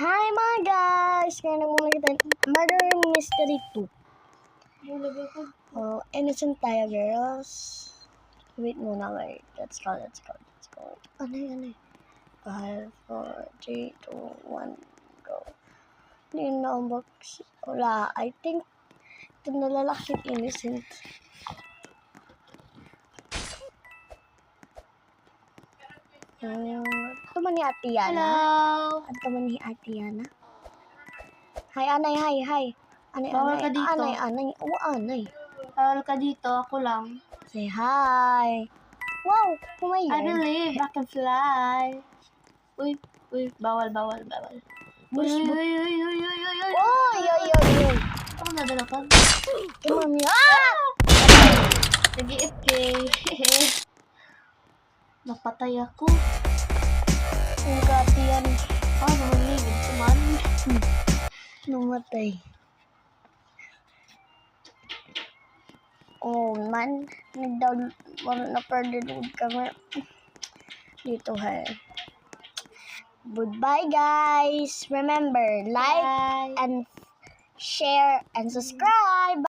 Hi mga guys! Kaya naman kita Murder Mystery 2. Oh, innocent tayo, girls. Wait muna, wait. Let's go. Ano yun? 5, 4, 3, 2, 1, go. Hindi na box. Wala. I think ito na lalaki innocent. Ito man ni Ate Yana. Hello! Ito man ni Ate Yana. Hi, Anay, hi. Bawal ka dito. Anay. Oo, Anay. Bawal ka dito, ako lang. Say hi. Wow, I pumayon. believe I can fly. Uy, bawal. Uy. Oy. Ako nadala ka. Mami. Ah! Nag-IFK. Napatay ako. Ang kati yan. Namaligid ko man. Namatay. Oh man, na-perded kami. Dito ha. Goodbye guys. Remember, like Bye. and share and subscribe.